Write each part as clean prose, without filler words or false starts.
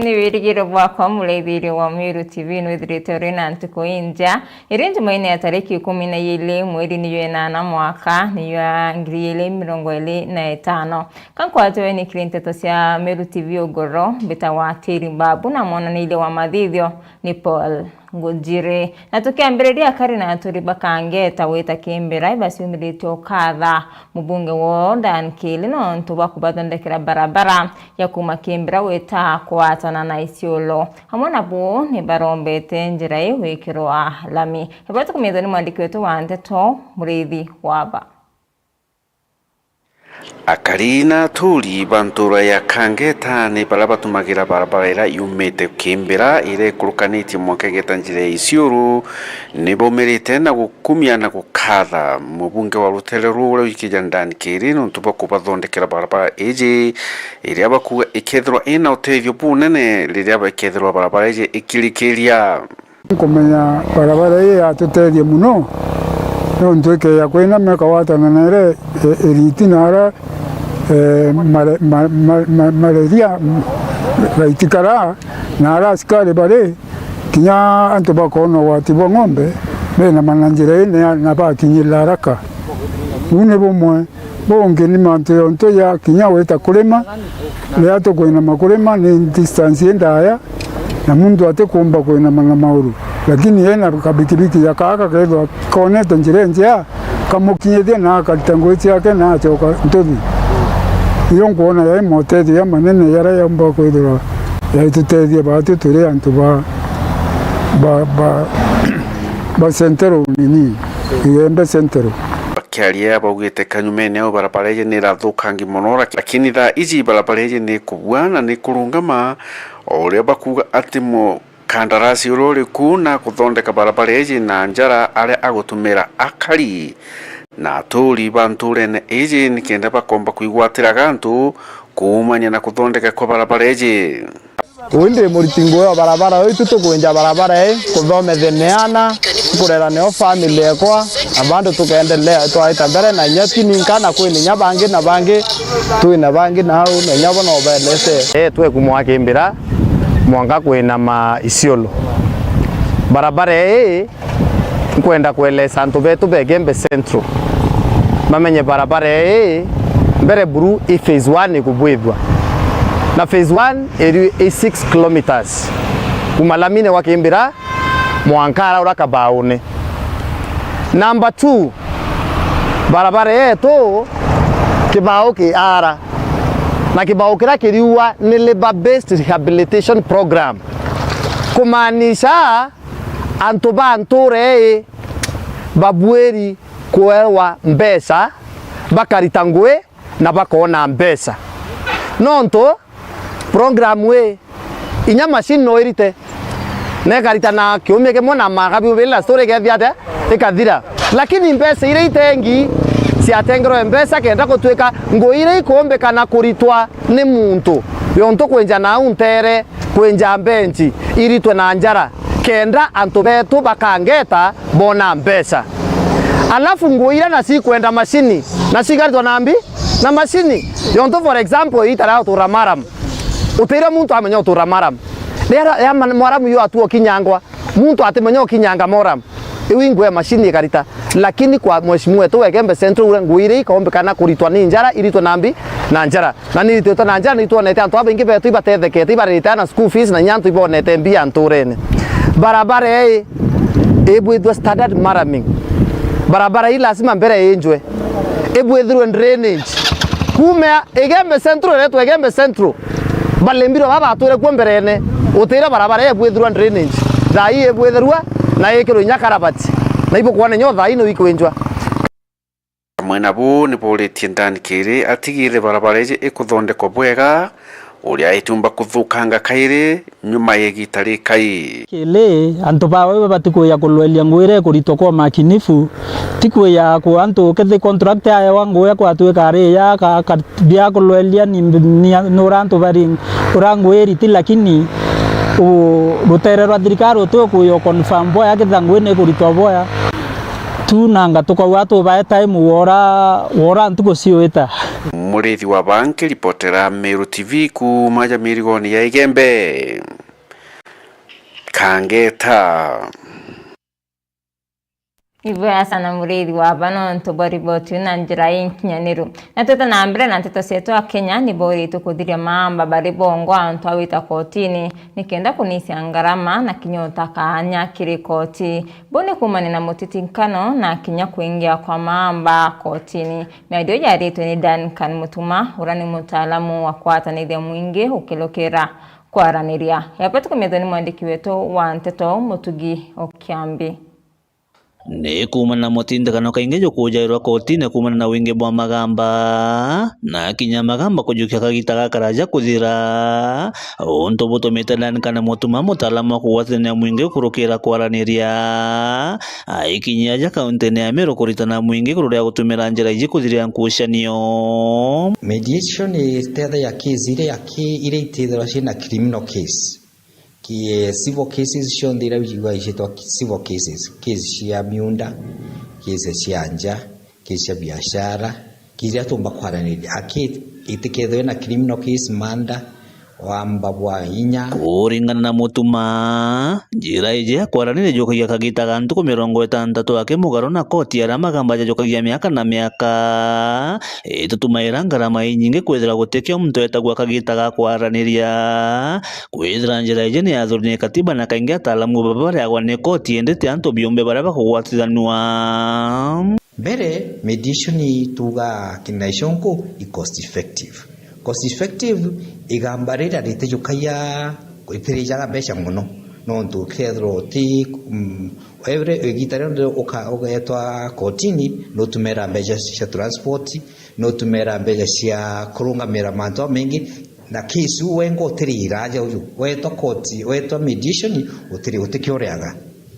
ni wirigiro bwakwa muleithiri wa Miru TV nwithirite uri na ntuko inja iri njumaine ya tariki 12 mweri ni 8 mwaka ni ya 2025 kankwaje ni kirinteto cia Miru TV ogoro bita wa tiri babu na mwana ni ile wa mathithio ni Paul Ngujire na tukiambiriria kari na turi bakangeta wita kimbira basi umilitio kadha mubunge wo Dan Kili no ntuba kubathondekera barabara ya kuma kimbira wita kwatana na Isiolo hamwe bo ni barombete njira wikirwa lami hebatu kumithoni mwandiki wetu wa Ndeto Muriithi Waba Akarina turi bantura ya kangeta ni barabatumagira barabara ira yumete kimbira ire kurukaniti mwakegeta njire Isiolo nibo merite na gukumia na gukatha mubunge wa Rutereru ura ikija Dan Kili no ntuba kubathondekera barabara eje ire abakuga ikethirwa ina utethio bunene rire abakethirwa barabara eje ikirikiria kumenya barabara ye atutethie muno no ntuke ya kwina meka watana nere eritinara malaria raitikara na askari bare kinya antu bakono watibo ngombe bena mananjire ne na bakinyira haraka une bomwe bonge ni manto onto ya kinya weta kulema le ato kwina makulema ni distance ndaya na mundu ate kumba kwina mauru lakini yena kabikibiki ya kaka kedo kone tonjire njia kamukinyede na kalitangoiti yake na choka ntodi iyo ngona ya motedi ya manene yara ya mbako idura ya itutedi baatu turi antu ba centero nini yembe centero bakiaria baugite kanyumene au barabareje ni rathukangi monora lakini tha ici barabareje ni kubwana ni kurungama oria bakuga atimo kandarasi urori kuna kuthondeka barabareje na njara aria agutumira akari na turi banturene eje nikenda bakomba kuigwatira gantu kumanya na kuthondeka kwa barabareje winde muritingo ya barabara wetu tukwenja barabara kuthometheneana kurera neo family yakwa abandu tukaendelea twaita mbere na nyati ninkana kwini nyabangi na bangi tuina bangi na hau na nyabo no belese twe kumwa kimbira mwanga kwina ma Isiolo barabara kwenda kueleza antu betu begembe central mamenye barabara mbere buru phase 1 kubwithwa na phase 1 eri 6 kilometers kumalamine wakimbira mwankara ura kabaune number 2 barabara yetu kibao ki ara na kibao kira kiriwa ni labor based rehabilitation program kumaanisha antoba anture babweri kuewa mbesa bakaritangwe na bakona mbesa nonto program we inya machine no irite ne karita na kiumye ke mona magabi bela story ke biate ikathira lakini mbesa ile itengi si atengero mbesa kenda kutweka ngo ile ikombe kana kuritwa ni muntu yonto kwenja na untere kwenja mbenchi iritwe na njara kenda antu betu bakangeta bona mbesa alafu nguira na si kwenda mashini na si gari tonambi na mashini yonto for example itara turamaram utira muntu amenya turamaram lera ya moram yo atuo kinyangwa muntu atemenya kinyanga moram iwingwe mashini karita lakini kwa mheshimiwa wetu wegembe central ule nguire ikaombe kana kuritwa ni njara iritwa nambi na njara na ni iritwa na njara ni tuonete antu abengi betu ibatethekete ibarita na school fees na nyantu ibonete mbia anturene barabara ebwithwa standard maraming barabara hii lazima mbere enjwe ebwithirwe drainage kume egembe central letu egembe central balembiro baba ature kwa mberene utira barabara ebwithirwa drainage thai ebwithirwa na ekiro nyakarabati na ibo kwane nyotha ino ikwenjwa mwena bu ni politie Dan Kili atigire barabara eje ikuthondekwa bwega uria itumba kuthukanga kaire nyuma yegitari kai kile antu bawe batiko ya kulwelia ngwire kurito kwa makinifu tiko ya ku antu kethe contract ya wangu ya kwa tuwe kare ya ka bia kulwelia ni norantu bari urangweri ti lakini Ruterero thirikari tu kuyo confirm boya kithangwene kurito boya tu nanga tukauga tu bae time wora ntuko ciuita Murithi wa banki ripotera Meru TV kuma Jamirigoni ya Igembe Kangeta. Hivyo sana Murithi wa bano ntobori botu na njira y'inkinyaniro nateta na mbere na nteto seto wa Kenya ni bori tukuthiria mamba bari bongo antu awita kotini nikenda kunisia ngarama na kinyota kaanya kiri koti bone kumane na mutitinkano na kinya kuingia kwa mamba kotini medio yaritwe ni Duncan Mutuma urani mutaalamu wa kwatanithia mwingi ukilokera kwaraniria yapata kumethoni mwandiki wetu wa nteto Mutugi Okiambi. Ni kumana na mutindikano kaingi jukujairwa kotini kumana na wingi bwa magamba na kinya magamba kujukia kagita gakaraja kuthira untu butumite Duncan Mutuma mutaalamu wa kuwathania mwingi kurukira kwaraniria aikinya ja kaunti ya Meru kuritana mwingi kururia gutumira njira iji kuthiria nkucanio. Mediation is tether ya case ile itithirwa cina criminal case ki civil cases shondira bijigwa ishitwa civil cases cia miunda, case cia nja, case cia biashara, kiria tumba kwaranĩria itikethwe na criminal case manda wamba bwa inya kuringana na Mutuma njira ije ya kwaranĩria jokagia kagita gantu ku 60 ake mugaro na koti ya magamba jokagia miaka na miaka itutumaira ngarama nyingi kwethira gutekio muntu etagwa kagita ga kwaranĩria kwethira njira ije ni yathurine katiba na kaingi ataalamu babare agwa ne koti endete antu biombe bara bakugwatithanwa mbere. Mediation tuga kinaishonko i cost effective igambarira ritejukaya itirejaga besha muno nontu kethro ti every egitare ogetwa kotini no tumera besha cia transport no tumera besha cia kurungamira manto mengi na kisu wengo tiriraja uyu wetwa koti wetwa mediation utikioreaga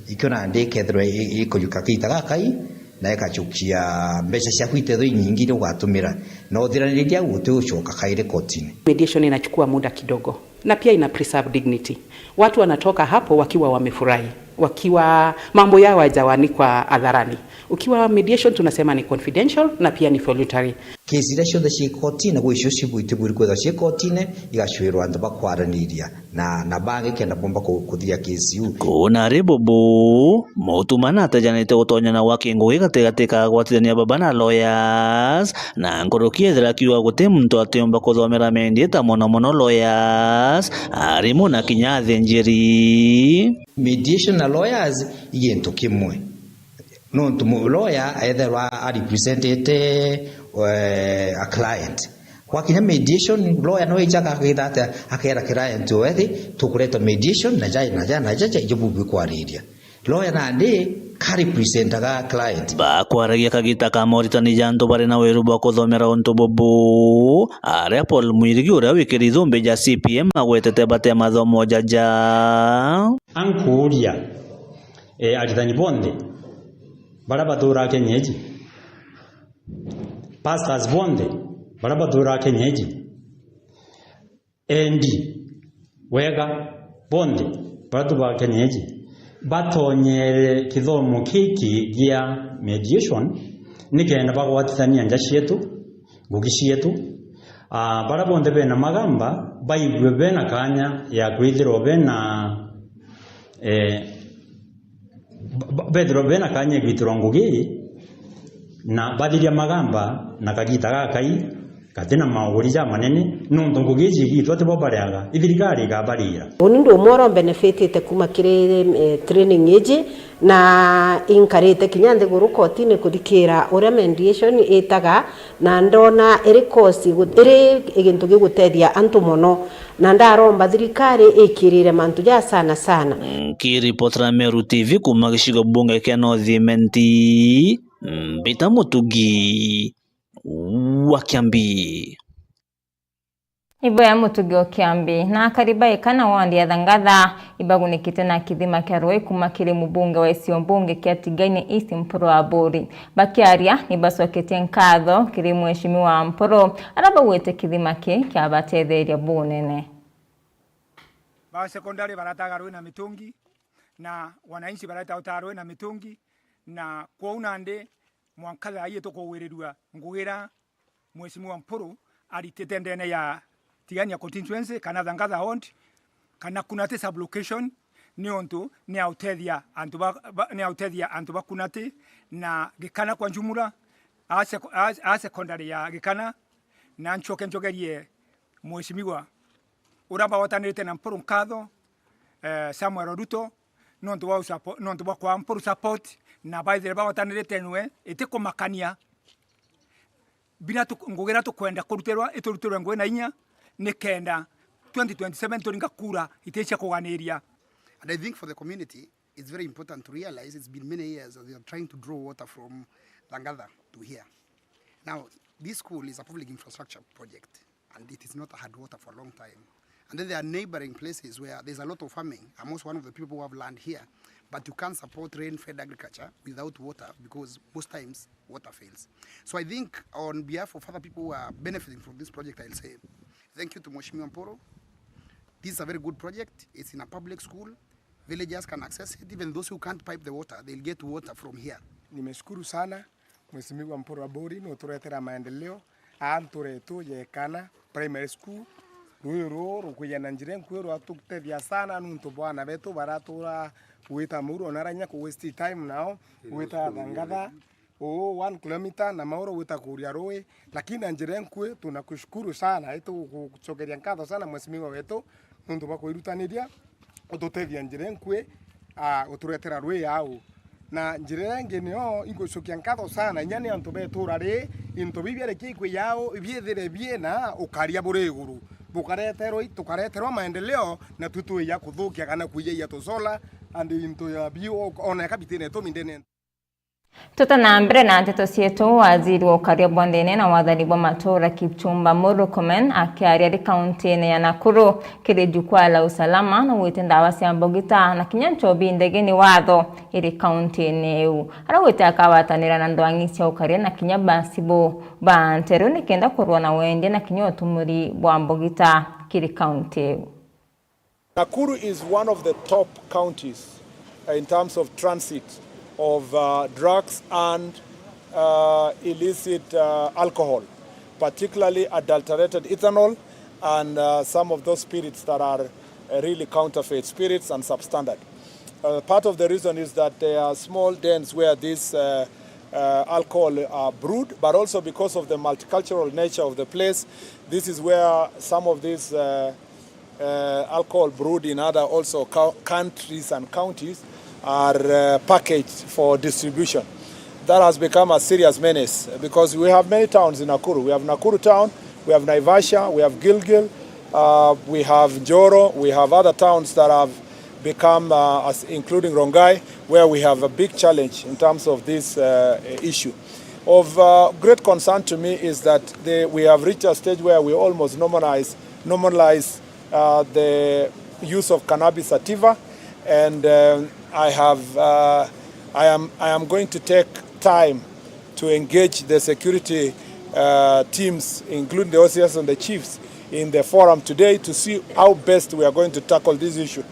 ikona ndikethro ikojuka kitaga kai na ekachukia mbesha cia kwitethwo nyingi ndo gatumira no thiraniriria guti ucoka kaire kotini. Mediation inachukua muda kidogo na pia ina preserve dignity. Watu wanatoka hapo wakiwa wamefurahi, wakiwa mambo yao hayajawanikwa hadharani. Ukiwa mediation tunasema ni confidential na pia ni voluntary. Kesi ile shonda cia kotini gwicio cibuite buri kwetha cia kotini igacwirwa andu bakwaraniria na bangi kenda bomba kuthia kesi u kuna ribobo Mutuma na tajanite gutonya na wakingo igategateka gwatithania baba na lawyers na ngorokie thira kiwa guti muntu atiomba kuthomera mendieta mono lawyers arimu na kinyathi njiri mediation na lawyers igento kimwe no ntu lawyer either represented a client kwa kinya mediation lawyer no ijaga kidata akera client wethi tukureta mediation na jaja ijubu kwariria lawyer na ndi ka representaga client ba kwaragia kagita ka moritani janto bare na weru ba kuthomera untu bobo aria Paul Mwirigi uria wikiri thumbe ja CPM agwetete bate mathomo jaja ankuria aritani bonde barabatura kenyeji pastors bonde barabatura kenyeji endi wega bonde baratuba kenyeji batonyere kithomo kiki gia mediation nikenda bagwatithania nja cietu ngugi cietu barabonde bena magamba baigwe bena kanya ya kwithirwo bena Pedro bena kanye gwitiro ngugi na bathiria magamba na kagita gakai katina mauri ja manene nundu ngugi jigitwa tibo bariaga ithirikari gabarira oni ndo moro benefitite kuma kire training eji na inkarite kinyande guru kotini kuthikira ura mediation itaga na ndona iri kosi gutiri igintu gigutethia antu muno na ndaromba thirikari ikirire mantu ja sana kiripotera Meru TV kuma gicigo bunge kia North Peter Mutugi wa Kiambi. Ibo ya Mutugi wa Kiambi na kariba ikana wandi ya thangatha ibagunikite na kithima kia Rwai kuma kiri mubunge wa Isiolo mbunge kia Tigaine East Mporo wa Buri bakiaria nibacokete nkatho kiri mheshimiwa Mporo arabawete kithima kia batetheria bunene ba sekondari barataga Rwai na mitungi na wananchi barata utarwe na mitungi na kwa unande mwankala ayeto kuwirirwa ngugira mheshimiwa Mporo aritete ndene ya tigania constituency kana Thangatha Ward kana Kunati sublocation ni onto ni autethia antu Kunati na Gikana kwa njumura a secondary ya Gikana na njogerie mweshimiwa uraba watanirite na mpuru nkatho Samuel Ruto nontu wa kwa mpuru support na baithire ba watanirite nwe itiko makania bila ngogera tukwenda kuruterwa ituruterwa ngwe na inya ni kenda 2027 turinga kura itecha kuganiria. And I think for the community it's very important to realize it's been many years that they are trying to draw water from Thangatha to here. Now this school is a public infrastructure project and it is not had water for a long time. And then there are neighboring places where there's a lot of farming. I'm also one of the people who have land here, but you can't support rain-fed agriculture without water because most times water fails. So I think on behalf of other people who are benefiting from this project, I'll say thank you to Mheshimiwa Mporo. This is a very good project. It's in a public school. Villagers can access it. Even those who can't pipe the water, they'll get water from here. Nimeshukuru sana Mheshimiwa Mporo Abori no turetera maendeleo anturetu yekana primary school ruiro rukuya na njire nkwero atukutethia sana nuntu bwana betu baratura wita muro naranya ku waste time nao wita Thangatha 1 kilometer na mauro wita kuria roe lakini njire nkwe tunakushukuru sana itu kuchokeria nkatho sana Mheshimiwa wetu nuntu bakwirutaniria ututethia njire nkwe uturetera roe yao na njire ngeneo ingocokia nkatho sana nyane antu betura ri into bibiare kikwe yao ibiethire biena ukaria bure iguru tukareterwa maendeleo na tutu ya kuthukia kana kuiya tusola andi into ya bio ona kapitene to mindene Tutana mbere na nteto cietu waziri wa ukaria bondene na wathani wa matura Kipchumba Murkomen akiaria ri kaunti-ini ya Nakuru kiri jukwaa la usalama na wite ndawa cia mbogita na kinyancho bindege ni watho iri kaunti-ini iu ara wite akawatanira na ndwangi cia ukaria na kinya basibo banteru ni kenda kurwa na wende na kinya utumuri bwa mbogita kiri kaunti iu. Nakuru is one of the top counties in terms of transit of drugs and illicit alcohol, particularly adulterated ethanol and some of those spirits that are really counterfeit spirits and substandard. Part of the reason is that there are small dens where this alcohol are brewed, but also because of the multicultural nature of the place, this is where some of this alcohol brewed in other also countries and counties are packaged for distribution. That has become a serious menace because we have many towns in Nakuru. We have Nakuru town, we have Naivasha, we have Gilgil, we have Njoro, we have other towns that have become, including Rongai, where we have a big challenge in terms of this issue. Of great concern to me is that we have reached a stage where we almost normalize the use of cannabis sativa, and I am going to take time to engage the security teams, including the OCS and the chiefs, in the forum today to see how best we are going to tackle this issue.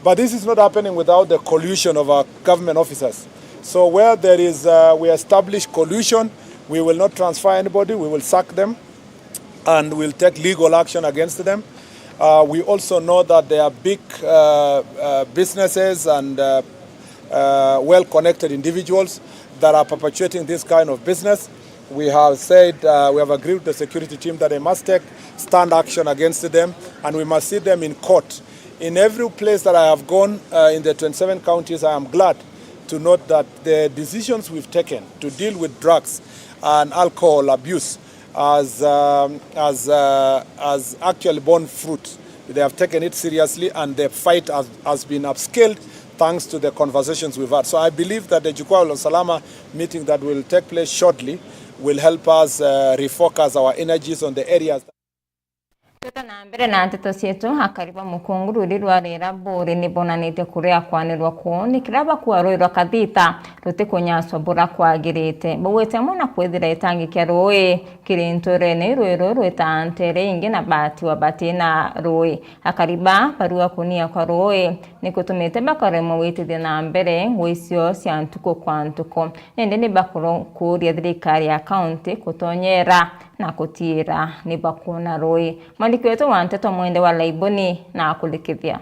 But this is not happening without the collusion of our government officers. So where there is, we establish collusion, we will not transfer anybody, we will sack them, and we'll take legal action against them. We also know that there are big businesses and well-connected individuals that are perpetuating this kind of business. We have said, we have agreed with the security team that they must take stand action against them, and we must see them in court. In every place that I have gone in the 27 counties, I am glad to note that the decisions we've taken to deal with drugs and alcohol abuse has actually borne fruit. They have taken it seriously, and the fight has been upscaled thanks to the conversations we've had. So I believe that the Jukwaa la Usalama meeting that will take place shortly will help us refocus our energies on the areas. Tutana mbere na nteto cietu akariba mukungururi rwarira buri nibonanite kuria kwanirwa kuoni kiraba kwarwirwa kathita rutikunyaswa bura kwagirite bwete muna kwithira itangi kia roi kirintore ne rwiro rwetantere ingi na bati wa bati na roi akariba parua kunia kwa roi nikutumite bakaremo witithia na mbere ngwicio cia ntuko kwa ntuko nende ni bakoro kuria thirikari ya county kutonyera na kutira ni bakuna roi. Mwandiki wetu wa Nteto Mwende wa Laiboni na akulikithia.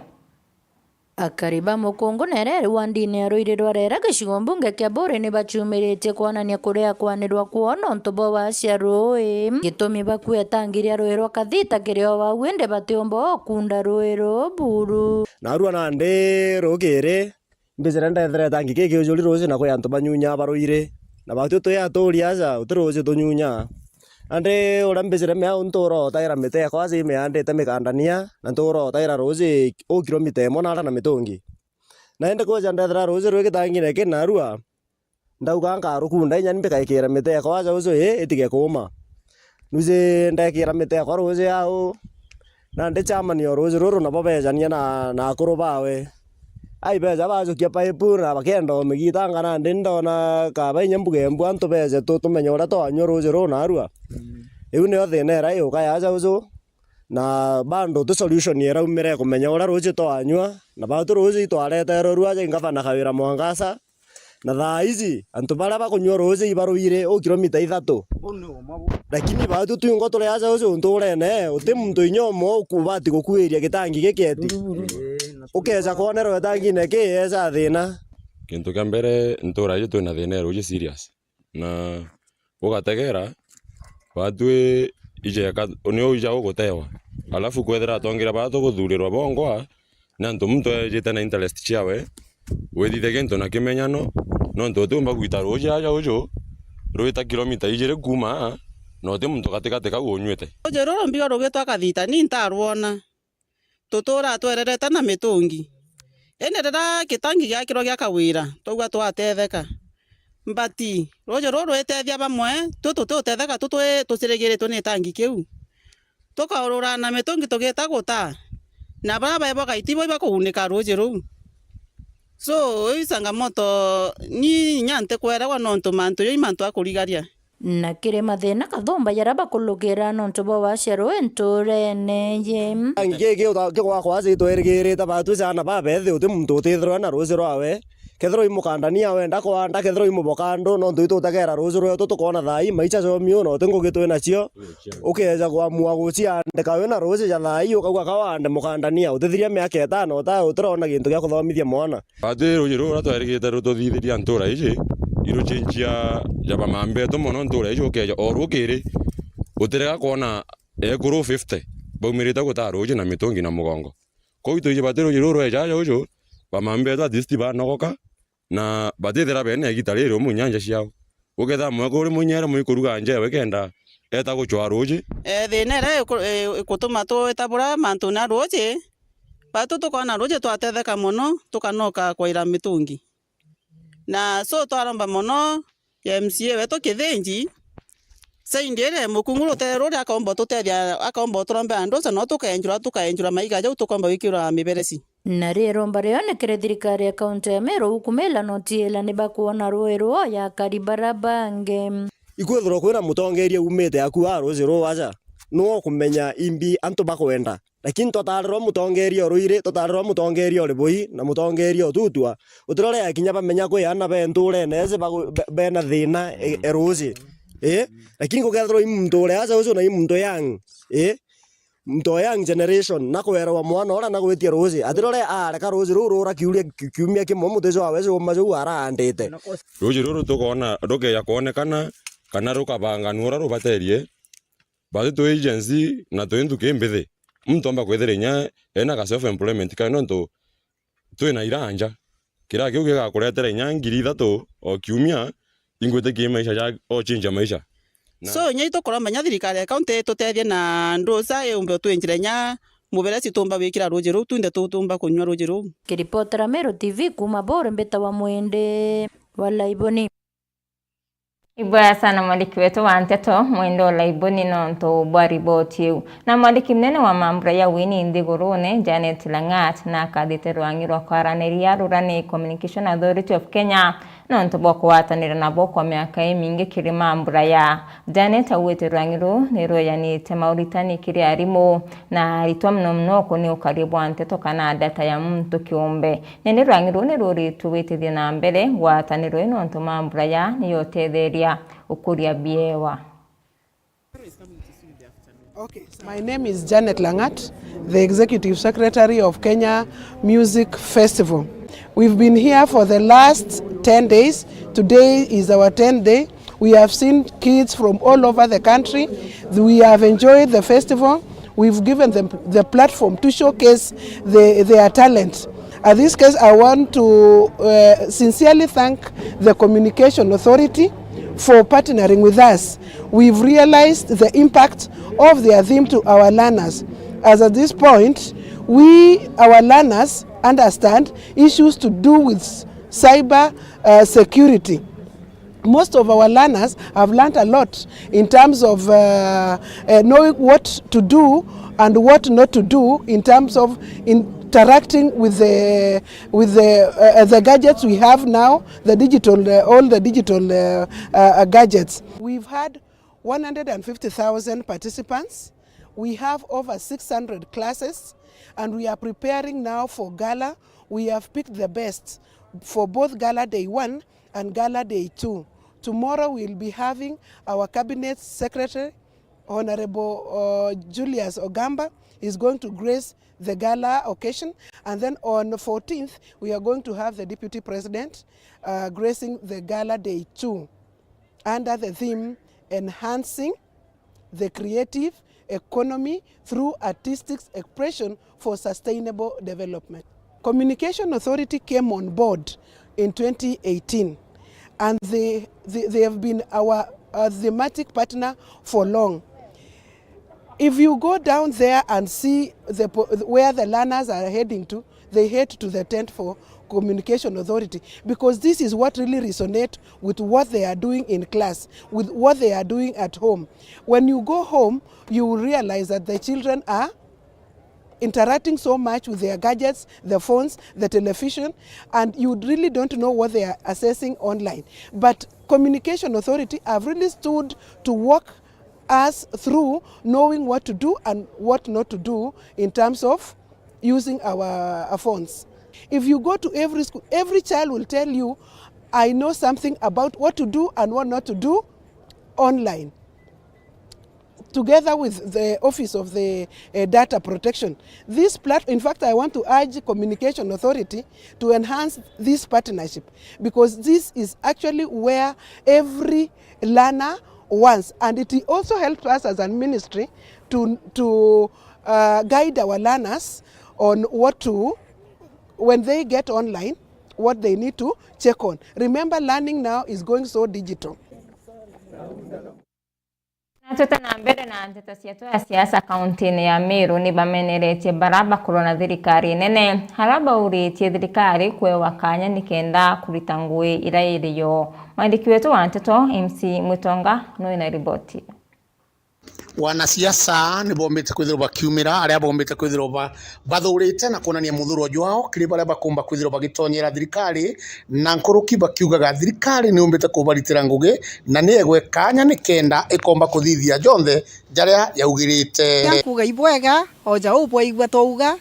Akariba Mukungu nereri wandine aruirirwa rera gicigo mbunge kia Bore ni bachumirite kuonania kuria kwanirwa kuona ntobo wa cia rui gitumi bakuetangiria rui rwa Kathita kirio wawende batiombo kunda rui buru narua nande rugire mbizira ndethere tangi kiki ujuri ruzi na kwa antu banyunya baruire na batu to ya tori aza uturuzi tunyunya ande ora mbizira me untoro taira mete kwa zi me ande temikandania na ntoro taira ruzi o kilomita monara na mitungi naende ko janda ndethera ruzi rugi tangi neke narua ndauga nkarukunda inya mbikaikira mete kwa aza uzo itige kuma nuze ndekira mete kwa ruzi ao na nde chamani o ruzi ruru na babejania na akuru bawe ai beja bazo kia paipu na bakendo migitanga na ndona ka bainya mbuge mbwanto beje tumenye ora to anyo ruzi ru narua iu ne othene ra yo kaya aja uzo na bando to solution yera umere kumenya ora ruzi to anywa na batu ruzi to areta ro ruaje ngafana kawira mwangasa na thaa ici antu bara bakunywa ruzi ibaruire o kilomita 3 lakini batu tuyungo tole aja uzo nturene uti muntu inyomo kubati gukwiria gitangi giketi ukeza kuonera wetangi neke eza thina kintu kia mbere ntura yetu twina thina ruji serious na ugategera batwe ijeka unio ija ugutewa alafu kwethera tongira batu guthurirwa bongwa na ntu muntu ejete na interest chiawe wethithe gintu na kimenyano no ntu tumba gwita ruji aja ujo ruita kilomita ijire kuma no te muntu katikati ka gunywete ujo roro mbigo rugitwa Kathita ni ntaruona tutura twerereta na mitungi ene rera kitangi gya kiro gya kawira togwa twatetheka mbati rojo roro etethia bamwe tutetheka tuciregeretwo ni tangi kiu tukaurura na mitungi tugita guta na bara baibo gaitibo ibakuhunika rojo ru so isanga moto ni nyante kwera nonto manto yo imanto akurigaria na kire mathina kathumba yaraba kulugera nonto bo wacero enturene ye angege kwa kwazi to erigere ta batu sana ba bethe uti muntu utithirwa na ruzi rwawe kethro imukandania wenda kwanda kethro imubokando no ntu tutagera ruzi rwawe tukona thai maicha comio no tengo gitu nacio ukeja kwa mua gucia ndeka wena ruzi ja thai ukagwa kawande mukandania utithiria miaka 5 ta utrona gintu gya kuthomithia mwana batu ruji rura twerigite rututhitheria ntura ici iruchinjia jaba mambe to mono ntura ici ukeja orukiri utirega kuona ekuru 50 baumirite guta ruji na mitungi na mugongo koito ije batu ruji rura eja ujo bamambe to disti ba nogoka na batithira bene gitariro munyanja ciao ugetha mwe kuri munyera muikuruga nje wekenda eta guchwa ruji thina ra ikutuma etabura mantu na ruji batu tukona ruji twatetheka muno tukanoka kwaira mitungi na so twaromba muno ya MCA wetu kithinji saindire mukunguru teruri akombo tutethia akombo turombe andu no tukaenjura maiga jau tukomba wikira miberesi na rero mbarionekere thirikari ya kaunti ya Meru ukumela notiela ni bakuona ruero ya karibarabange ikwethro kwina mutongeria umite akua ruzi rwaja no kumenya imbi antu bakwenda lakini totariro mutongeria ruire totariro mutongeria ribui na mutongeria tutua utirore yakinya bamenya kuyana benture neze bena thina eruzi lakini kugethro imuntu ule aza uzo na imuntu yang mto young generation nakwera wa mwana ora nagwitia ruzi atirore reka ruzi ruru ura kiumia kimwe mutezo awezo mazo arandite ruji ruru tukona rukeya kuonekana kana rukabanga nura rubaterie batu tu agency na tu ndu kimbithi mtomba kwetherinya ena ka self employment kana ntu twina iranja kira kiu gigakuretera nya 3,000 o kiumia ingwite ki maisha ja o chinja maisha so nya itokora manya thirikari ya kaunti tutethie na ndosa yumbe twinjire nya muberesi tumba wikira ruji ru tunde tutumba kunywa ruji ru kiripotera Meru TV kuma Bore mbeta wa Mwende wa Laiboni. Ibaya sana mwandiki wetu wa Nteto Mwende wa Laiboni nonto bwariboti na mwandiki mnene wa mambura ya Winnie Ndigurune Janet Langat na kadite rwangirwa kwaranĩria Rurani Communication Authority of Kenya nonto bokwatanira nabo kwa miaka mingi kiri mambura ya Janet awete rwangiro nero yanite mauritani kiri arimo na ritwa mno kuni ukaribu wa Nteto kana data ya mtu kiumbe nene rwangiro nero rituwitithia na mbere gwataniro ino nonto mambura ya niyotetheria ukuria biewa. Okay, so my name is Janet Langat, the Executive Secretary of Kenya Music Festival. We've been here for the last 10 days. Today is our 10th day. We have seen kids from all over the country. We have enjoyed the festival. We've given them the platform to showcase their talent. At this case, I want to sincerely thank the Communication Authority for partnering with us. We've realized the impact of their theme to our learners. As at this point, our learners understand issues to do with cyber security. Most of our learners have learned a lot in terms of knowing what to do and what not to do in terms of interacting with the gadgets we have now, the digital, all the digital gadgets. We've had 150,000 participants. We have over 600 classes, and we are preparing now for Gala. We have picked the best for both Gala Day 1 and Gala Day 2. Tomorrow we'll be having our Cabinet Secretary, Honorable Julius Ogamba, is going to grace the Gala occasion. And then on the 14th, we are going to have the Deputy President gracing the Gala Day 2 under the theme Enhancing the Creative Economy through Artistic Expression for Sustainable Development. Communication Authority came on board in 2018, and they have been our thematic partner for long. If you go down there and see where the learners are heading to, they head to the tent for Communication Authority, because this is what really resonates with what they are doing in class, with what they are doing at home. When you go home, you will realize that the children are interacting so much with their gadgets, the phones, the television, and you really don't know what they are accessing online. But Communication Authority have really stood to walk us through knowing what to do and what not to do in terms of using our phones. If you go to every school, every child will tell you, I know something about what to do and what not to do online. Together with the Office of the Data Protection. This platform, in fact, I want to urge Communication Authority to enhance this partnership, because this is actually where every learner wants, and it also helps us as a ministry to guide our learners on what to, when they get online, what they need to check on. Remember, learning now is going so digital. Tutana mbere na ndeto cietu ya siasa kaunti-ini ya Meru ni bameneretie baraba kurona thirikari nene haraba uritie thirikari kwewa kanya nikenda kurita ngui irairiyo. Mwandiki wetu wa nteto MC Mutonga no ina riboti. Wanasiasa ni bombete kwithirwo bakiumira aria bombete kwithirwo bathurite na kuonania muthuro jwao kiri baria bakumba kwithirwo bagitonyera thirikari na nkuruki bakiugaga thirikari ni umbite kubaritira ngugi na ni egwe kanya ni kenda ikomba kuthithia jonthe jaria yaugirite kuga ibwega oja ubwo igwa touga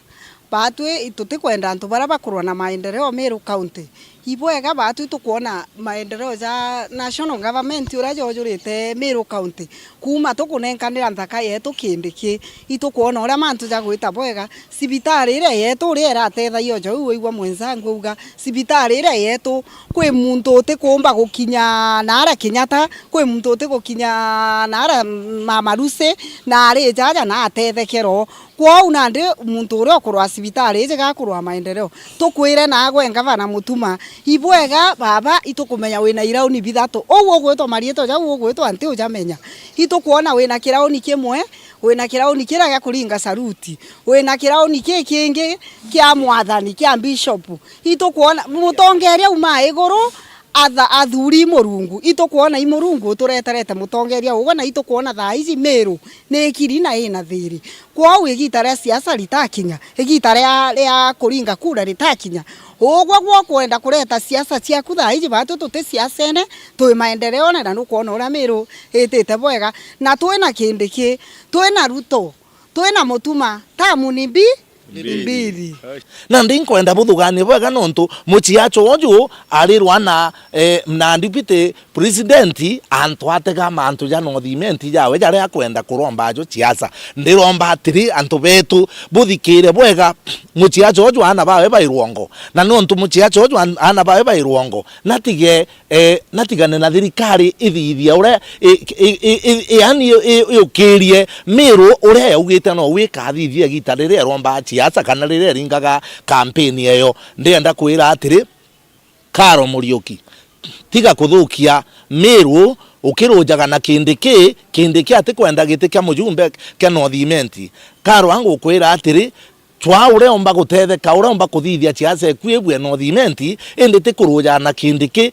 batwe itutikwenda antu baria bakurwa na maendeleo Meru County ibwega batu tukuona maendeleo za national government ura jojurite Meru County kuma tukunenkanira nthaka yetu kindiki itukuona ura mantu ja gwita bwega sibitari ire yetu ri eratethaio jo uigwa mwenzangu uga sibitari ire yetu kwi muntu utikumba gukinya nara Kenyatta kwi muntu utigukinya nara Mamaruse na ari jaja na atethekero kwa unande muntu uri okurwa sibitari je gakurwa maendeleo tukwire na gwe ngavana Mutuma ibwega baba itukumenya wina irauni bithatu ogwo gwetwa marieto ja ogwo gwetwa anti ujamenya itukuona wina kirauni kimwe wina kirauni kira gya kuringa saruti wina kirauni kingi kya mwathani kya bishop itukuona mutongeria uma iguru athuri Murungu itukuona Murungu tureterete mutongeria ugona itukuona thaa ici Meru ni kiri na ina thiri kwa wigita ria siasa litakinya igita ria kuringa kura litakinya ogwo gwo kwenda kureta siasa ciaku thaa ici batu tuti siasa ene twi maendeleo na nukuona ura Meru itite bwega na twina kindiki twina Ruto twina Mutuma tamu nimbi mbili na ndinkwenda buthugani bwega nontu muchiacho oju arirwa na na deputy president antwatega mantu ja nothimenti jawe jare akwenda kuromba ajo chiasa ndiromba atiri antu betu buthikire bwega muchiacho oju ana bawe bairwongo na nontu muchiacho oju ana bawe bairwongo natigane na thirikari ithithia ure yani yukirie miru ure ugite no wika thithia gita rire romba chiasa kana rire ringaga campaign eyo ndienda kwira atiri Karo Muriuki tiga kuthukia miru ukirujaga na kindiki ati kwenda giti kya mujumbe kya nothimenti Karo angu kwira atiri twa ureomba gutetheka ureomba kuthithia chiasa ekwibwe nothimenti indi tikuruja na kindiki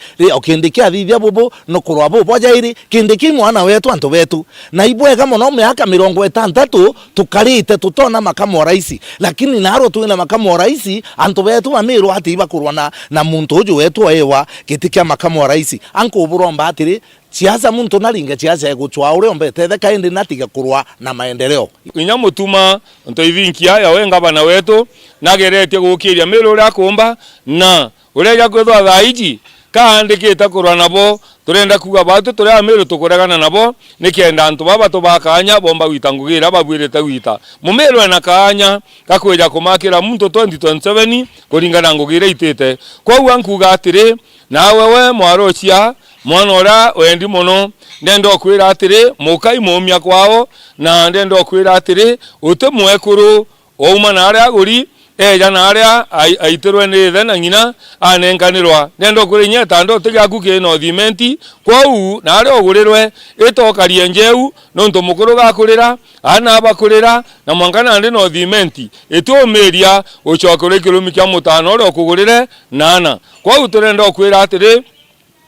athithia bubu no kurwa bubu jairi kindiki mwana wetu antu betu na ibwega muno miaka 60 tukarite tutona makamu wa rais lakini naro tuina makamu wa rais antu betu amiru atiba kurwa na muntu uju wetu ewa gitikia makamu wa rais anko buromba atiri chiasa muntu naringa chiasa eguchwa ureomba tetheka indi natiga kurwa na maendeleo inya mutuma nto ithinkia ya wenga bana wetu nageretie gukiria miru ria kumba na ureja kwithwa thaiji kaandikite kurwa nabo turenda kuga batu turia miru tukuregana nabo nikenda antu baba tubakanya bomba witangugira babwirite wita mumiru ena kanya gakwija kumakira muntu 2027 kuringana ngugira itete kwa wankuga atiri nawe we mwarochia mwana ora wendi muno ndendo kwira atiri mukai mumya kwao na ndendo kwira atiri uti mwekuru ouma na aria aguri eja na aria aitirwe ni thena ngina anenganirwa ndendo kwira nyeta ndo tigaku ke nothimenti kwau na aria ogurirwe itokarie njeu nonto mukuru gakurira ana abakurira na mwangana ndi nothimenti itumeria uchokore kilomita 5 oro kugurire nana kwau turenda kwira atiri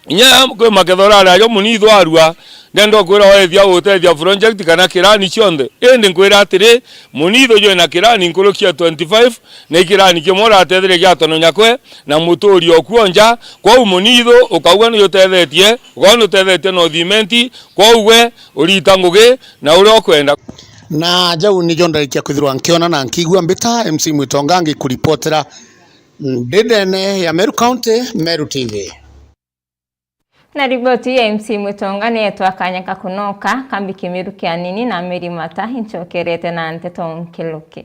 nya kwe makethora ajo munitho arua ndendo kwira wethia utethia project kana kirani chionde ende kwira atiri munitho jo na kirani nkulukia 25 na kirani kimora atethire gya tono nyakwe na mutori okuonja kwa munitho ukauga ni utethetie ugono utethetie nothimenti kwa uwe uritanguge na uri okwenda na jau ni jonda ikia kwithirwa nkiona na nkigua mbita MC Mwitongangi kuripotera ndedene ya Meru County Meru TV. Na riboti ya MC Mwitonga ni yetu akanya kunoka kambi Kimiru Kianini na Meri Mata hinchokerete na Nteto Nkiluki.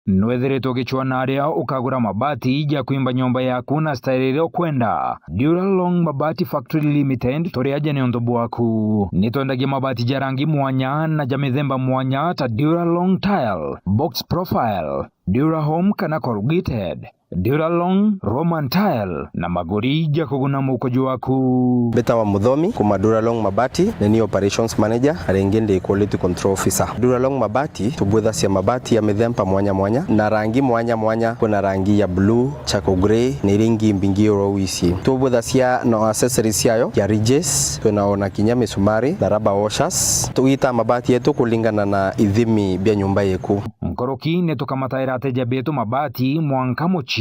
Nwethiritwo gichwana aria ukagura mabati ija kuimba nyomba yaku na style kwenda Duralong Mabati Factory Limited toriaja ni ondobu waku nitwendagia mabati ja rangi mwanya na ja mithemba mwanya ta Duralong Tile, Box Profile, Durahome kana corrugated, Duralong Roman Tile na magori ja kuguna mukojo waku. Beta wa Muthomi kuma Duralong Mabati ni operations manager arengende quality control officer. Duralong Mabati tubwetha cia mabati ya mithemba mwanya mwanya na rangi mwanya mwanya kuna rangi ya blue, charcoal grey ni ringi mbingi rowisi. Tubwetha cia no accessories yayo ya ridges tunaona kinya misumari na rubber washers. Tuita mabati yetu kulingana na ithimi bya nyumba yeku. Nkoroki netukamataira ateja betu mabati Mwankamochi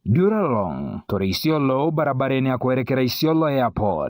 Duralong tore Isiolo barabarani ya kuelekea Isiolo Airport.